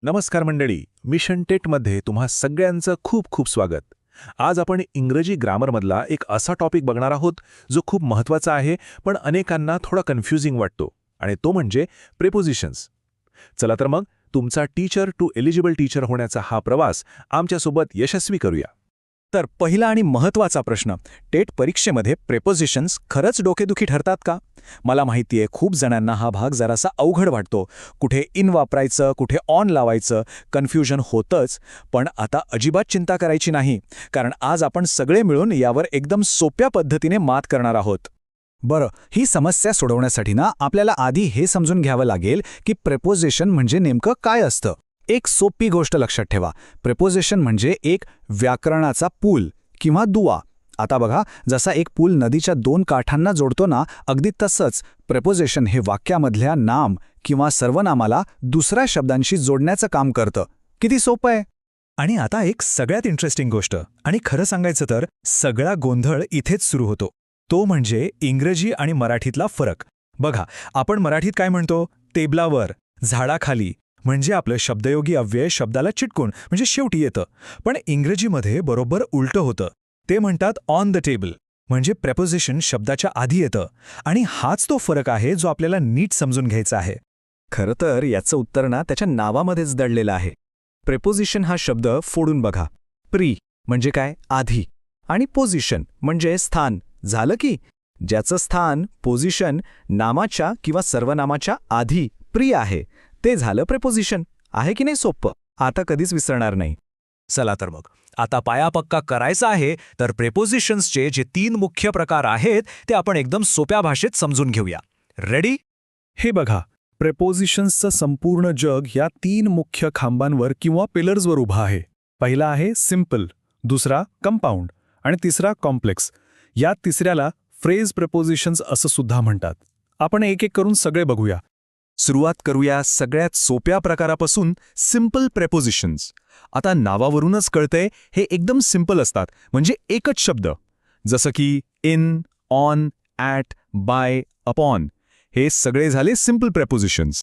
नमस्कार मंडळी, मिशन टेटमध्ये तुम्हा सगळ्यांचं खूप खूप स्वागत. आज आपण इंग्रजी ग्रामरमधला एक असा टॉपिक बघणार आहोत जो खूप महत्त्वाचा आहे, पण अनेकांना थोडा कन्फ्युजिंग वाटतो, आणि तो म्हणजे प्रेपोजिशन्स. चला तर मग तुमचा टीचर टू एलिजिबल टीचर होण्याचा हा प्रवास आमच्यासोबत यशस्वी करूया. तर पहिला आणि महत्त्वाचा प्रश्न, टेट परीक्षेमध्ये प्रेपोजिशन्स खरंच डोकेदुखी ठरतात का? मला माहितीये खूप जणांना हा भाग जरासा अवघड वाटतो. कुठे इन वापरायचं, कुठे ऑन लावायचं, कन्फ्युजन होतंच. पण आता अजिबात चिंता करायची नाही, कारण आज आपण सगळे मिळून यावर एकदम सोप्या पद्धतीने मात करणार आहोत. बरं, ही समस्या सोडवण्यासाठी आपल्याला आधी हे समजून घ्यावं लागेल की प्रेपोजिशन म्हणजे नेमकं काय असतं. एक सोपी गोष्ट लक्षात ठेवा, प्रेपोजिशन म्हणजे एक व्याकरणाचा पूल किंवा दुवा. आता बघा, जसा एक पूल नदीच्या दोन काठांना जोडतो अगदी तसंच प्रेपोजिशन हे वाक्यामधल्या नाम किंवा सर्वनामाला दुसऱ्या शब्दांशी जोडण्याचं काम करतं. किती सोपं आहे. आणि आता एक सगळ्यात इंटरेस्टिंग गोष्ट, आणि खरं सांगायचं तर सगळा गोंधळ इथेच सुरू होतो. तो म्हणजे इंग्रजी आणि मराठीतला फरक. बघा, आपण मराठीत काय म्हणतो? टेबलावर, झाडाखाली, म्हणजे आपलं शब्दयोगी अव्यय शब्दाला चिटकून म्हणजे शेवटी येतं. पण इंग्रजीमध्ये बरोबर उलटं होतं. ते म्हणतात ऑन द टेबल, म्हणजे प्रेपोजिशन शब्दाच्या आधी येतं. आणि हाच तो फरक आहे जो आपल्याला नीट समजून घ्यायचा आहे. खरं तर याचं उत्तर त्याच्या नावामध्येच दडलेलं आहे. प्रेपोजिशन हा शब्द फोडून बघा. प्री म्हणजे काय? आधी. आणि पोझिशन म्हणजे स्थान. झालं की ज्याचं स्थान, पोझिशन, नामाच्या किंवा सर्वनामाच्या आधी प्री आहे, ते झालं प्रेपोजिशन. आहे की नाही सोपं? आता कधीच विसरणार नाही. चला तर मग आता पायापक्का करायचा आहे, तर प्रेपोजिशन्सचे जे 3 मुख्य प्रकार आहेत ते आपण एकदम सोप्या भाषेत समजून घेऊया. रेडी? हे बघा, प्रेपोजिशन्सचं संपूर्ण जग या 3 मुख्य खांबांवर किंवा पिलर्सवर उभा आहे. पहिला आहे सिम्पल, दुसरा कंपाऊंड आणि तिसरा कॉम्प्लेक्स. या तिसऱ्याला फ्रेज प्रेपोजिशन्स असं सुद्धा म्हणतात. आपण एक एक करून सगळे बघूया. सुरुवात करूया सगळ्यात सोप्या प्रकारापासून, सिम्पल प्रेपोजिशन्स. आता नावावरूनच कळतंय हे एकदम सिम्पल असतात, म्हणजे एकच शब्द. जसं की in, on, at, by, upon. हे सगळे झाले सिम्पल प्रेपोजिशन्स.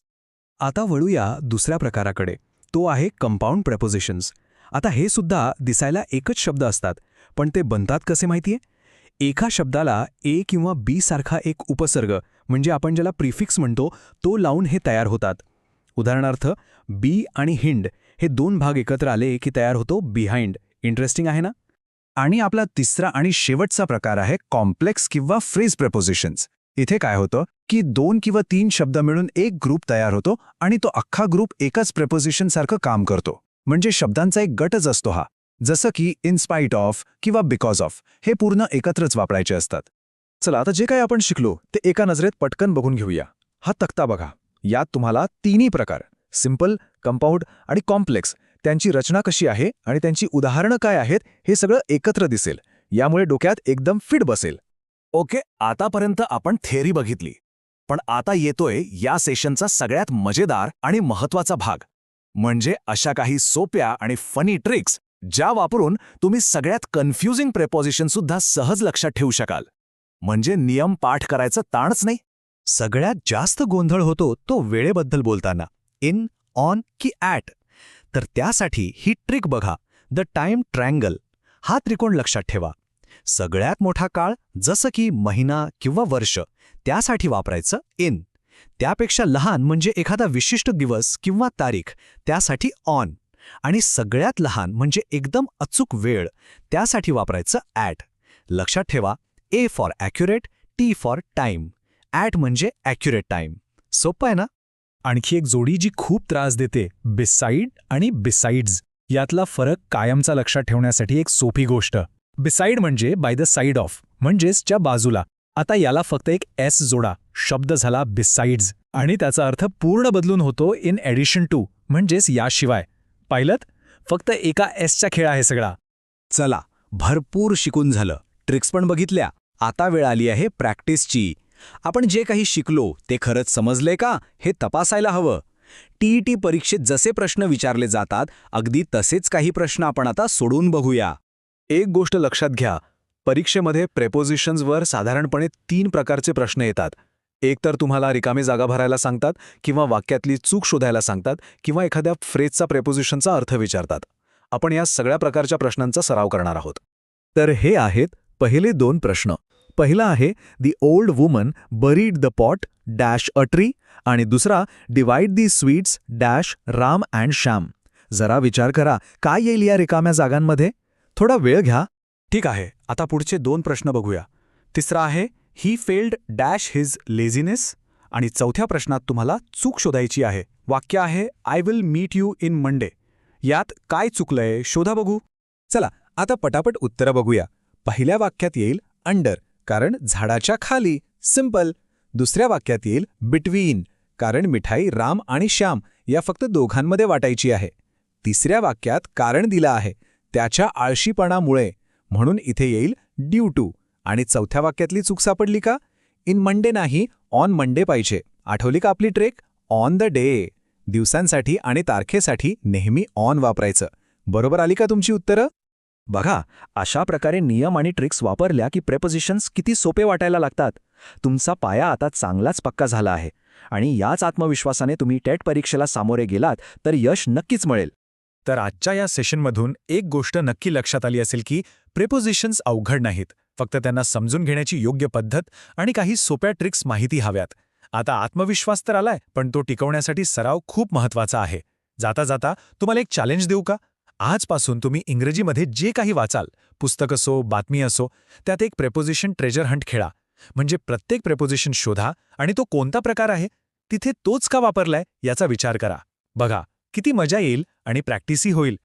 आता वळूया दुसऱ्या प्रकाराकडे. तो आहे कंपाऊंड प्रेपोजिशन्स. आता हे सुद्धा दिसायला एकच शब्द असतात, पण ते बनतात कसे माहितीये? एका शब्दाला ए किंवा बी सारखा एक उपसर्ग, म्हणजे आपण ज्याला प्रिफिक्स म्हणतो, तो लावून हे तयार होतात. उदाहरणार्थ, बी आणि हिंड हे 2 भाग एकत्र आले की तयार होतो बिहाइंड. इंटरेस्टिंग आहे ना? आणि आपला तिसरा आणि शेवटचा प्रकार आहे कॉम्प्लेक्स किंवा फ्रेज प्रेपोजिशन्स. इथे काय होतं की 2 किंवा 3 शब्द मिळून एक ग्रुप तयार होतो, आणि तो अख्खा ग्रुप एकाच प्रेपोजिशनसारखं काम करतो. म्हणजे शब्दांचा एक गटच असतो हा. जसं की इन स्पाइट ऑफ किंवा बिकॉज ऑफ, हे पूर्ण एकत्रच वापरायचे असतात. चला, आता जे काही आपण शिकलो ते एका नजरेत पटकन बघून घेऊया. हा तक्ता बघा. यात तुम्हाला 3ही प्रकार, सिम्पल, कंपाऊंड आणि कॉम्प्लेक्स, त्यांची रचना कशी आहे आणि त्यांची उदाहरणं काय आहेत हे सगळं एकत्र दिसेल. यामुळे डोक्यात एकदम फिट बसेल. ओके, आतापर्यंत आपण थेअरी बघितली, पण आता येतोय या सेशनचा सगळ्यात मजेदार आणि महत्त्वाचा भाग, म्हणजे अशा काही सोप्या आणि फनी ट्रिक्स ज्या वापरून तुम्ही सगळ्यात कन्फ्युजिंग प्रेपोजिशन सुद्धा सहज लक्षात ठेवू शकाल. म्हणजे नियम पाठ करायचं ताणच नाही. सगळ्यात जास्त गोंधळ होतो तो वेळेबद्दल बोलताना, इन, ऑन की ॲट. तर त्यासाठी ही ट्रिक बघा, द टाइम ट्रायंगल. हा त्रिकोण लक्षात ठेवा. सगळ्यात मोठा काळ, जसं की महिना किंवा वर्ष, त्यासाठी वापरायचं इन. त्यापेक्षा लहान म्हणजे एखादा विशिष्ट दिवस किंवा तारीख, त्यासाठी ऑन. आणि सगळ्यात लहान म्हणजे एकदम अचूक वेळ, त्यासाठी वापरायचं ॲट. लक्षात ठेवा, A for accurate, T for time. At म्हणजे ॲक्युरेट टाइम. सोपं आहे ना? आणखी एक जोडी जी खूप त्रास देते, बिसाइड आणि बिसाइड्स. यातला फरक कायमचा लक्षात ठेवण्यासाठी एक सोपी गोष्ट. बिसाइड म्हणजे बाय द साइड ऑफ, म्हणजेच च्या बाजूला. आता याला फक्त एक एस जोडा, शब्द झाला बिसाइड्स, आणि त्याचा अर्थ पूर्ण बदलून होतो इन ॲडिशन टू, म्हणजेच याशिवाय. पाहिलंत? फक्त एका एसचा खेळ आहे सगळा. चला, भरपूर शिकून झालं, ट्रिक्स पण बघितल्या. आता वेळ आली आहे प्रॅक्टिसची. आपण जे काही शिकलो ते खरंच समजले का हे तपासायला हवं. टीईटी परीक्षेत जसे प्रश्न विचारले जातात, अगदी तसेच काही प्रश्न आपण आता सोडून बघूया. एक गोष्ट लक्षात घ्या, परीक्षेमध्ये प्रेपोजिशन्सवर साधारणपणे 3 प्रकारचे प्रश्न येतात. एकतर तुम्हाला रिकामी जागा भरायला सांगतात किंवा वाक्यातली चूक शोधायला सांगतात किंवा एखाद्या फ्रेजचा प्रेपोजिशनचा अर्थ विचारतात. आपण या सगळ्या प्रकारच्या प्रश्नांचा सराव करणार आहोत. तर हे आहेत पहिले 2 प्रश्न. पहिला आहे the old woman buried the pot dash a tree आणि दुसरा divide the sweets dash Ram and Shyam. जरा विचार करा, काय येईल या रिकाम्या जागांमध्ये? थोडा वेळ घ्या. ठीक आहे, आता पुढचे 2 प्रश्न बघूया. तिसरा आहे ही फेल्ड डॅश हिज लेझीनेस आणि चौथ्या प्रश्नात तुम्हाला चूक शोधायची आहे. वाक्य आहे I will meet you in Monday. यात काय चुकलंय शोधा बघू. चला आता पटापट उत्तरं बघूया. पहिल्या वाक्यात येईल अंडर, कारण झाडाच्या खाली, सिंपल. दुसऱ्या वाक्यात येईल बिटवीन, कारण मिठाई राम आणि श्याम या फक्त दोघांमध्ये वाटायची आहे. तिसऱ्या वाक्यात कारण दिलं आहे, त्याच्या आळशीपणामुळे, म्हणून इथे येईल ड्यू टू. आणि चौथ्या वाक्यातली चूक सापडली का? इन मंडे नाही, ऑन मंडे पाहिजे. आठवली का आपली ट्रेक? On the day. दिवसांसाठी आणि तारखेसाठी नेहमी ऑन वापरायचं. बरोबर आली का तुमची उत्तरं? बघा, अशा प्रकारे नियम आणि ट्रिक्स वापरल्या की प्रेपोजिशन्स किती सोपे वाटायला लागतात. तुमचा पाया आता चांगलाच पक्का झाला आहे आणि याच आत्मविश्वासाने तुम्ही टेट परीक्षेला सामोरे गेलात तर यश नक्कीच मिळेल. तर आजच्या या सेशनमधून एक गोष्ट नक्की लक्षात आली असेल की प्रेपोजिशन्स अवघड नाहीत, फक्त त्यांना समजून घेण्याची योग्य पद्धत आणि काही सोप्या ट्रिक्स माहिती हव्यात. आता आत्मविश्वास तर आलाय, पण तो टिकवण्यासाठी सराव खूप महत्वाचा आहे. जाता जाता तुम्हाला एक चॅलेंज देऊ का? आजपासून तुम्ही इंग्रजीमध्ये जे काही वाचाल, पुस्तक असो, बातमी असो, त्यात एक प्रेपोजिशन ट्रेजर हंट खेळा. म्हणजे प्रत्येक प्रेपोजिशन शोधा आणि तो कोणता प्रकार आहे, तिथे तोच का वापरलाय याचा विचार करा. बघा किती मजा येईल आणि प्रॅक्टिसही होईल.